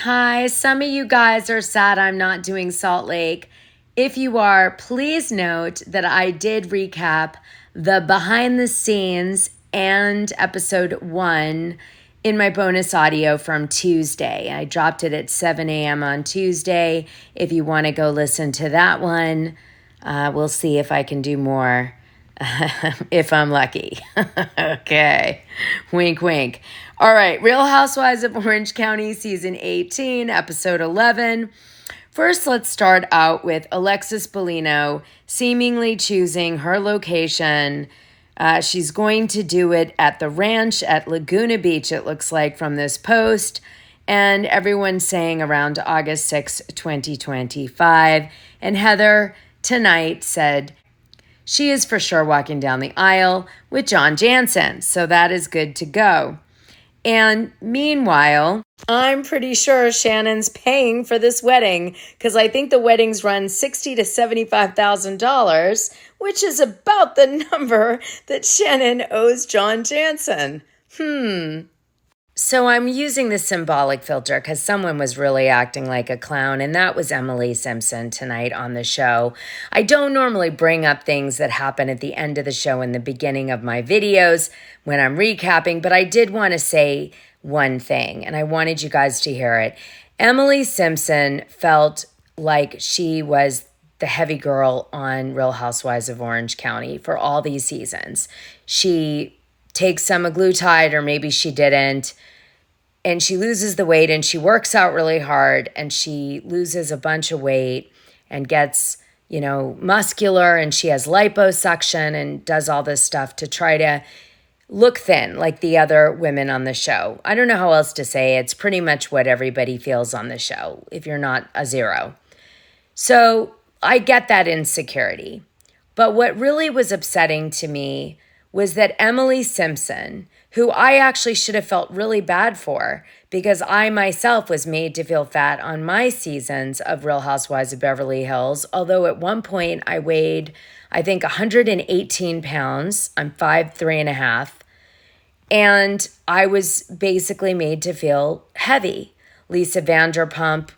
Hi, some of you guys are sad I'm not doing Salt Lake. If you are, please note that I did recap the behind the scenes and episode 1 in my bonus audio from Tuesday. I dropped it at 7 a.m. on Tuesday. If you want to go listen to that one, we'll see if I can do more. If I'm lucky. Okay. Wink, wink. All right. Real Housewives of Orange County, season 18, episode 11. First, let's start out with Alexis Bellino seemingly choosing her location. She's going to do it at the ranch at Laguna Beach, it looks like, from this post. And everyone's saying around August 6, 2025. And Heather tonight said, she is for sure walking down the aisle with John Jansen, so that is good to go. And meanwhile, I'm pretty sure Shannon's paying for this wedding because I think the weddings run $60,000 to $75,000, which is about the number that Shannon owes John Jansen. So I'm using the symbolic filter because someone was really acting like a clown, and that was Emily Simpson tonight on the show. I don't normally bring up things that happen at the end of the show in the beginning of my videos when I'm recapping, but I did want to say one thing, and I wanted you guys to hear it. Emily Simpson felt like she was the heavy girl on Real Housewives of Orange County for all these seasons. She takes semaglutide, or maybe she didn't, and she loses the weight, and she works out really hard, and she loses a bunch of weight and gets, muscular, and she has liposuction and does all this stuff to try to look thin like the other women on the show. I don't know how else to say it. It's pretty much what everybody feels on the show if you're not a zero. So I get that insecurity. But what really was upsetting to me was that Emily Simpson, who I actually should have felt really bad for because I myself was made to feel fat on my seasons of Real Housewives of Beverly Hills, although at one point I weighed, I think, 118 pounds. I'm 5'3.5", and I was basically made to feel heavy. Lisa Vanderpump,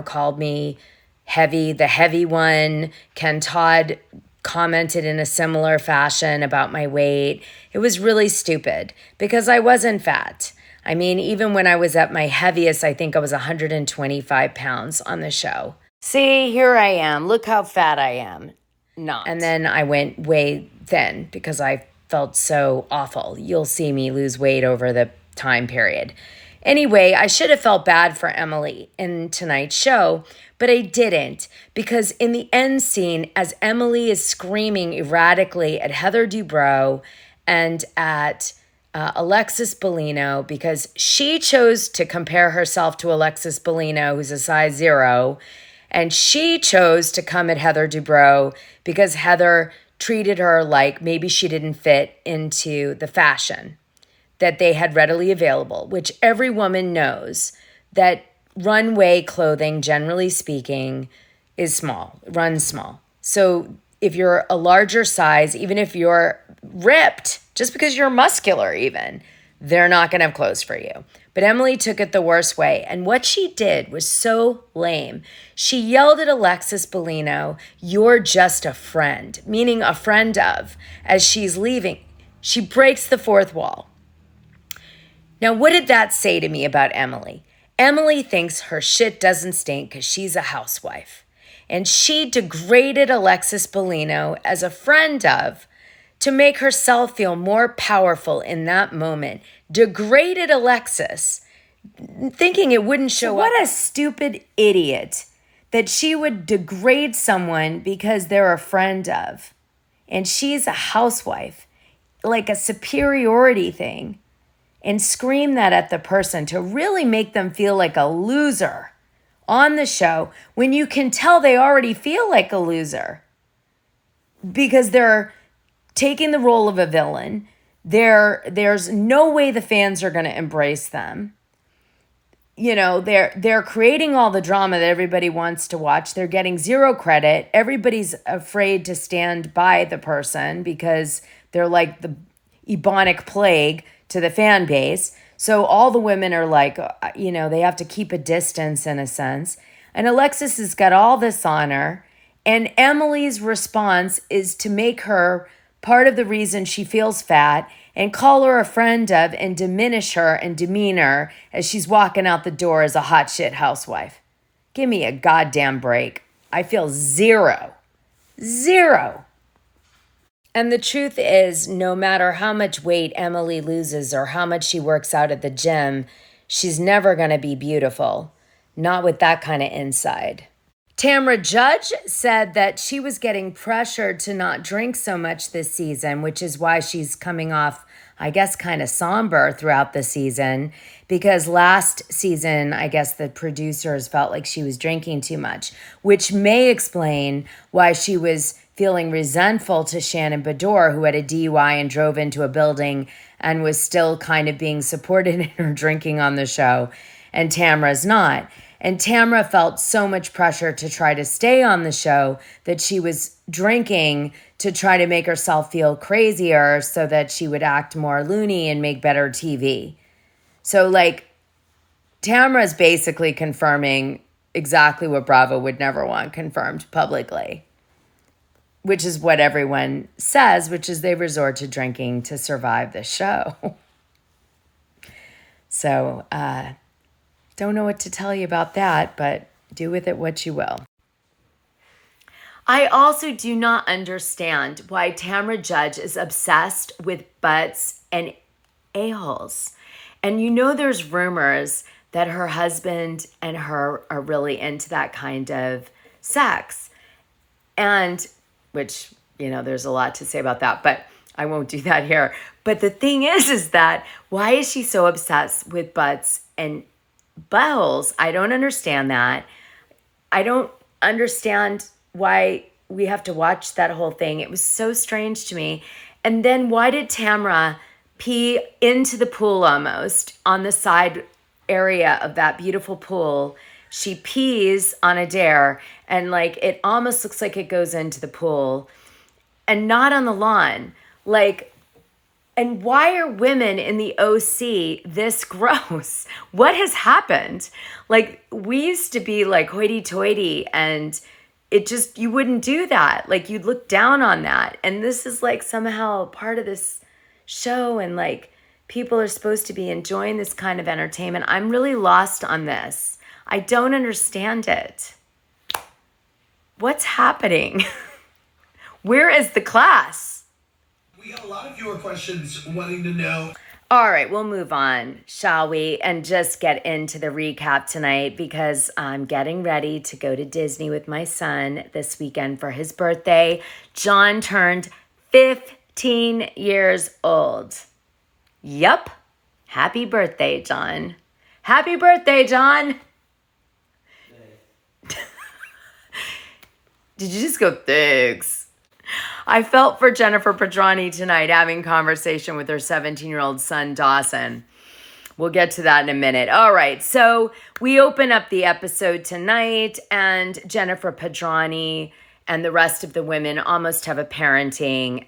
called me heavy, the heavy one. Ken Todd commented in a similar fashion about my weight. It was really stupid because I wasn't fat. I mean, even when I was at my heaviest, I think I was 125 pounds on the show. See, here I am. Look how fat I am. Not. And then I went way thin because I felt so awful. You'll see me lose weight over the time period. Anyway, I should have felt bad for Emily in tonight's show, but I didn't, because in the end scene, as Emily is screaming erratically at Heather Dubrow and at Alexis Bellino, because she chose to compare herself to Alexis Bellino, who's a size 0, and she chose to come at Heather Dubrow because Heather treated her like maybe she didn't fit into the fashion that they had readily available, which every woman knows that runway clothing, generally speaking, is small, runs small. So if you're a larger size, even if you're ripped, just because you're muscular even, they're not going to have clothes for you. But Emily took it the worst way. And what she did was so lame. She yelled at Alexis Bellino, "You're just a friend," meaning a friend of, as she's leaving. She breaks the fourth wall. Now, what did that say to me about Emily? Emily thinks her shit doesn't stink because she's a housewife. And she degraded Alexis Bellino as a friend of to make herself feel more powerful in that moment. Degraded Alexis, thinking it wouldn't show up. What a stupid idiot that she would degrade someone because they're a friend of. And she's a housewife, like a superiority thing. And scream that at the person to really make them feel like a loser on the show when you can tell they already feel like a loser because they're taking the role of a villain. There's no way the fans are going to embrace them. They're creating all the drama that everybody wants to watch. They're getting zero credit. Everybody's afraid to stand by the person because they're like the Ebonic plague to the fan base. So all the women are like, they have to keep a distance in a sense. And Alexis has got all this on her. And Emily's response is to make her part of the reason she feels fat and call her a friend of and diminish her and demean her as she's walking out the door as a hot shit housewife. Give me a goddamn break. I feel zero. And the truth is, no matter how much weight Emily loses or how much she works out at the gym, she's never going to be beautiful. Not with that kind of inside. Tamra Judge said that she was getting pressured to not drink so much this season, which is why she's coming off, I guess, kind of somber throughout the season. Because last season, I guess the producers felt like she was drinking too much, which may explain why she was feeling resentful to Shannon Beador, who had a DUI and drove into a building and was still kind of being supported in her drinking on the show, and Tamra's not. And Tamra felt so much pressure to try to stay on the show that she was drinking to try to make herself feel crazier so that she would act more loony and make better TV. So, Tamra's basically confirming exactly what Bravo would never want confirmed publicly, which is what everyone says, which is they resort to drinking to survive the show. So, don't know what to tell you about that, but do with it what you will. I also do not understand why Tamra Judge is obsessed with butts and a-holes. And there's rumors that her husband and her are really into that kind of sex. And, which, there's a lot to say about that, but I won't do that here. But the thing is that why is she so obsessed with butts and buttholes? I don't understand that. I don't understand why we have to watch that whole thing. It was so strange to me. And then why did Tamra pee into the pool almost on the side area of that beautiful pool? She pees on a dare and it almost looks like it goes into the pool and not on the lawn. And why are women in the OC this gross? What has happened? We used to be hoity-toity and you wouldn't do that. You'd look down on that. And this is somehow part of this show and people are supposed to be enjoying this kind of entertainment. I'm really lost on this. I don't understand it. What's happening? Where is the class? We got a lot of viewer questions wanting to know. All right, we'll move on, shall we? And just get into the recap tonight because I'm getting ready to go to Disney with my son this weekend for his birthday. John turned 15 years old. Yup. Happy birthday, John. Happy birthday, John. Did you just go, thanks? I felt for Jennifer Pedrani tonight having conversation with her 17-year-old son, Dawson. We'll get to that in a minute. All right, so we open up the episode tonight, and Jennifer Pedrani and the rest of the women almost have a parenting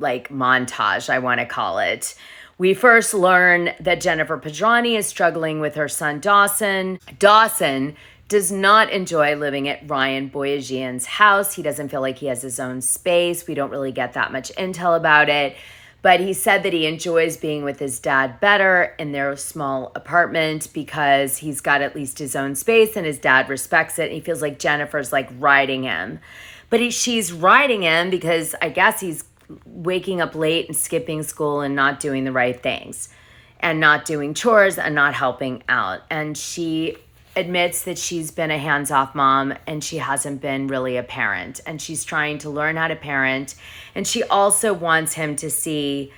montage, I want to call it. We first learn that Jennifer Pedrani is struggling with her son, Dawson. Dawson does not enjoy living at Ryan Boyajian's house. He doesn't feel like he has his own space. We don't really get that much intel about it. But he said that he enjoys being with his dad better in their small apartment because he's got at least his own space and his dad respects it. And he feels like Jennifer's riding him. But she's riding him because I guess he's waking up late and skipping school and not doing the right things and not doing chores and not helping out. And she admits that she's been a hands-off mom and she hasn't been really a parent, and she's trying to learn how to parent. And she also wants him to see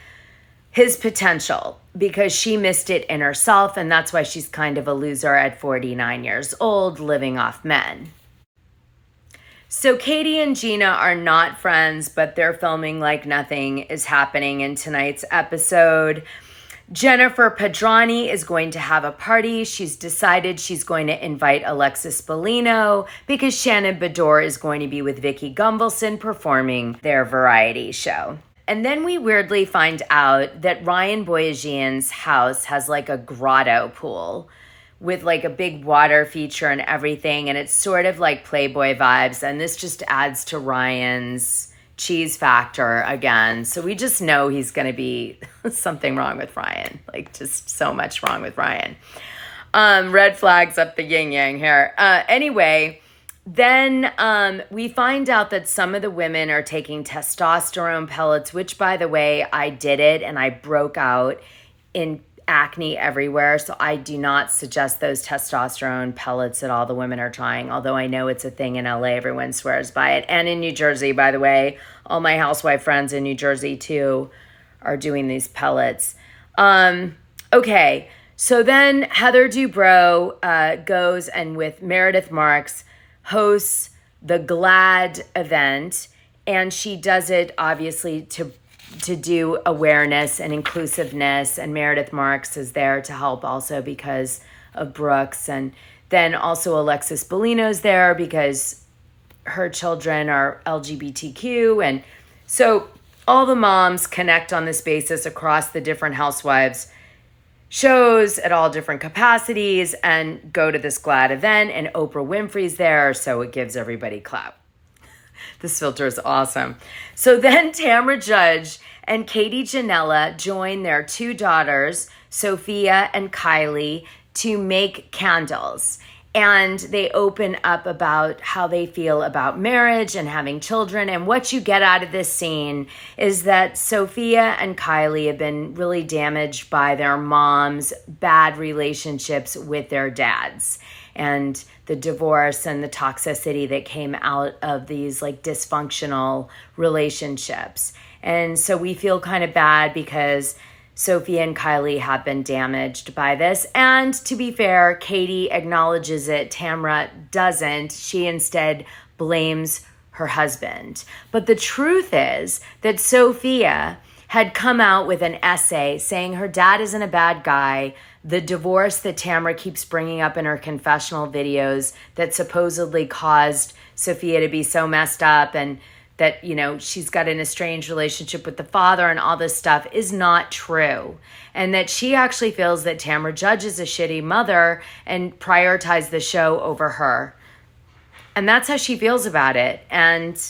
his potential because she missed it in herself, and that's why she's kind of a loser at 49 years old, living off men. So Katie and Gina are not friends, but they're filming like nothing is happening in tonight's episode. Jennifer Pedrani is going to have a party. She's decided she's going to invite Alexis Bellino because Shannon Beador is going to be with Vicki Gunvalson performing their variety show. And then we weirdly find out that Ryan Boyajian's house has like a grotto pool with like a big water feature and everything. And it's sort of like Playboy vibes. And this just adds to Ryan's cheese factor again. So we just know he's going to be something wrong with Ryan, like just so much wrong with Ryan. Red flags up the yin yang here. Anyway, then we find out that some of the women are taking testosterone pellets, which, by the way, I did it and I broke out in acne everywhere. So I do not suggest those testosterone pellets that all the women are trying, although I know it's a thing in LA. Everyone swears by it. And in New Jersey, by the way, all my housewife friends in New Jersey too are doing these pellets. Okay, so then Heather Dubrow goes and with Meredith Marks hosts the GLAAD event, and she does it obviously to do awareness and inclusiveness, and Meredith Marks is there to help also because of Brooks, and then also Alexis Bellino's there because her children are LGBTQ, and so all the moms connect on this basis across the different housewives shows at all different capacities and go to this GLAAD event, and Oprah Winfrey's there, so it gives everybody clout. This filter is awesome. So then Tamra Judge and Katie Janella join their two daughters, Sophia and Kylie, to make candles. And they open up about how they feel about marriage and having children. And what you get out of this scene is that Sophia and Kylie have been really damaged by their mom's bad relationships with their dads, and the divorce and the toxicity that came out of these like dysfunctional relationships. And so we feel kind of bad because Sophia and Kylie have been damaged by this. And to be fair, Katie acknowledges it. Tamra doesn't. She instead blames her husband. But the truth is that Sophia had come out with an essay saying her dad isn't a bad guy. The divorce that Tamra keeps bringing up in her confessional videos that supposedly caused Sophia to be so messed up, and that, you know, she's got an estranged relationship with the father and all this stuff, is not true. And that she actually feels that Tamra Judge is a shitty mother and prioritized the show over her. And that's how she feels about it. And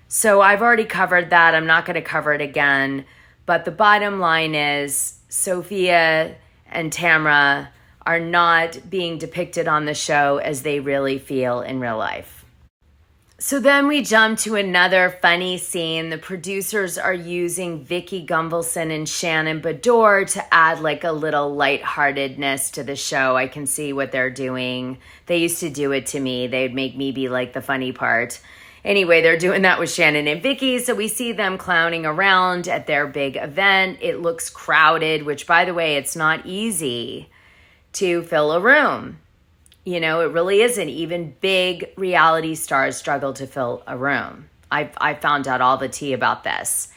so I've already covered that. I'm not going to cover it again. But the bottom line is Sophia and Tamra are not being depicted on the show as they really feel in real life. So then we jump to another funny scene. The producers are using Vicki Gunvalson and Shannon Beador to add like a little lightheartedness to the show. I can see what they're doing. They used to do it to me. They'd make me be like the funny part. Anyway, they're doing that with Shannon and Vicki. So we see them clowning around at their big event. It looks crowded, which, by the way, it's not easy to fill a room. You know, it really isn't. Even big reality stars struggle to fill a room. I found out all the tea about this.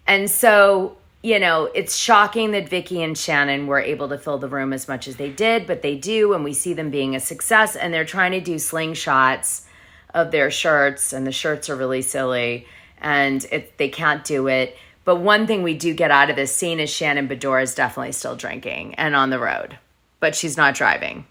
And so, you know, it's shocking that Vicki and Shannon were able to fill the room as much as they did, but they do, and we see them being a success, and they're trying to do slingshots of their shirts, and the shirts are really silly, and they can't do it. But one thing we do get out of this scene is Shannon Beador is definitely still drinking and on the road, but she's not driving.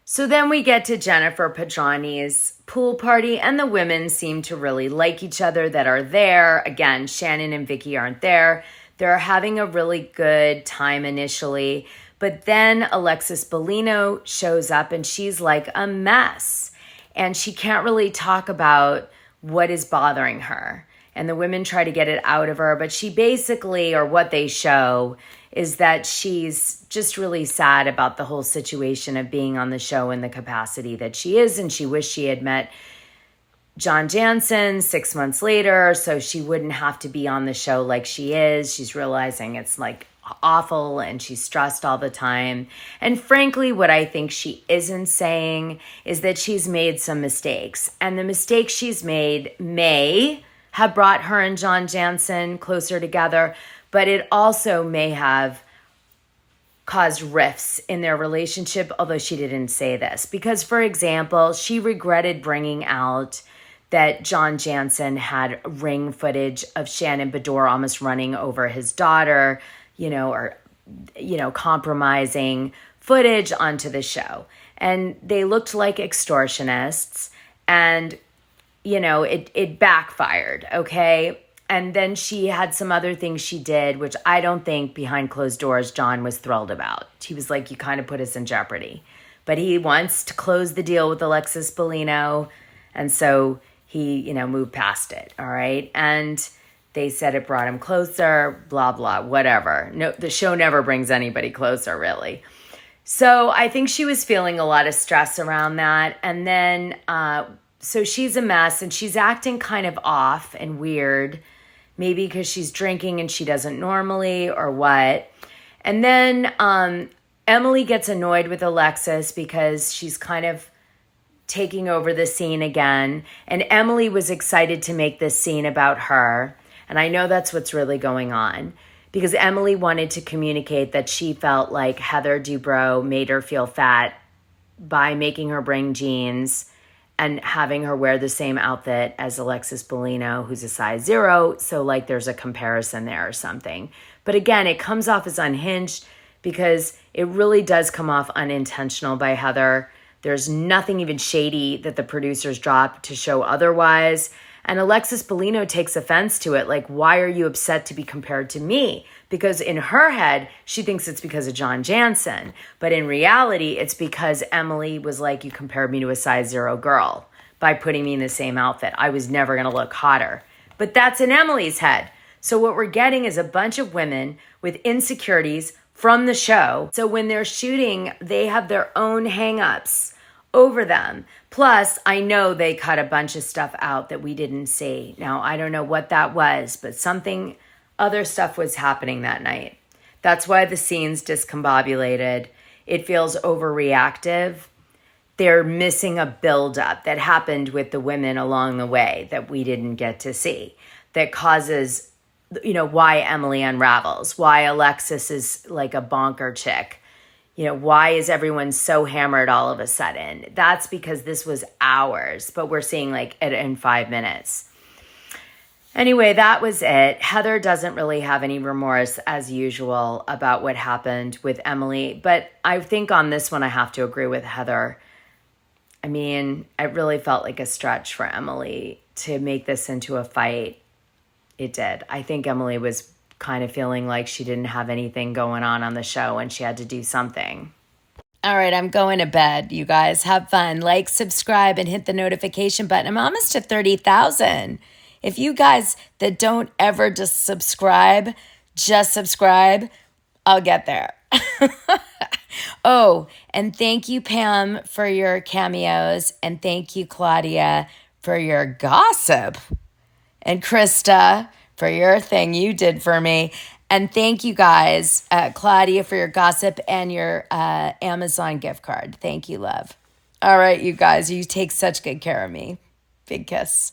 So then we get to Jennifer Padrani's pool party, and the women seem to really like each other that are there. Again, Shannon and Vicki aren't there. They're having a really good time initially, but then Alexis Bellino shows up, and she's like a mess, and she can't really talk about what is bothering her. And the women try to get it out of her, but she basically, or what they show, is that she's just really sad about the whole situation of being on the show in the capacity that she is, and she wished she had met John Jansen 6 months later so she wouldn't have to be on the show like she is. She's realizing it's like awful, and she's stressed all the time. And frankly, what I think she isn't saying is that she's made some mistakes, and the mistakes she's made may have brought her and John Jansen closer together, but it also may have caused rifts in their relationship, although she didn't say this. Because, for example, she regretted bringing out that John Jansen had ring footage of Shannon Bedore almost running over his daughter, or compromising footage onto the show. And they looked like extortionists, and, it backfired, okay? And then she had some other things she did, which I don't think behind closed doors John was thrilled about. He was like, you kind of put us in jeopardy. But he wants to close the deal with Alexis Bellino, and so he, moved past it, all right? And they said it brought him closer, blah, blah, whatever. No, the show never brings anybody closer, really. So I think she was feeling a lot of stress around that. And then, so she's a mess, and she's acting kind of off and weird, maybe because she's drinking and she doesn't normally, or what. And then Emily gets annoyed with Alexis because she's kind of taking over the scene again. And Emily was excited to make this scene about her. And I know that's what's really going on, because Emily wanted to communicate that she felt like Heather Dubrow made her feel fat by making her bring jeans and having her wear the same outfit as Alexis Bellino, who's a size 0. So like there's a comparison there or something. But again, it comes off as unhinged because it really does come off unintentional by Heather. There's nothing even shady that the producers drop to show otherwise. And Alexis Bellino takes offense to it. Like, why are you upset to be compared to me? Because in her head, she thinks it's because of John Jansen. But in reality, it's because Emily was like, you compared me to a size 0 girl by putting me in the same outfit. I was never going to look hotter. But that's in Emily's head. So what we're getting is a bunch of women with insecurities from the show. So when they're shooting, they have their own hang-ups over them. Plus, I know they cut a bunch of stuff out that we didn't see. Now, I don't know what that was, but other stuff was happening that night. That's why the scene's discombobulated. It feels overreactive. They're missing a buildup that happened with the women along the way that we didn't get to see, that causes, why Emily unravels, why Alexis is like a bonker chick. Why is everyone so hammered all of a sudden? That's because this was hours, but we're seeing like it in 5 minutes. Anyway, that was it. Heather doesn't really have any remorse as usual about what happened with Emily, but I think on this one I have to agree with Heather. I mean, it really felt like a stretch for Emily to make this into a fight. It did. I think Emily was kind of feeling like she didn't have anything going on the show and she had to do something. All right, I'm going to bed, you guys. Have fun. Like, subscribe, and hit the notification button. I'm almost to 30,000. If you guys that don't ever just subscribe, I'll get there. Oh, and thank you, Pam, for your cameos. And thank you, Claudia, for your gossip. And Krista, for your thing you did for me. And thank you guys, Claudia, for your gossip and your Amazon gift card. Thank you, love. All right, you guys, you take such good care of me. Big kiss.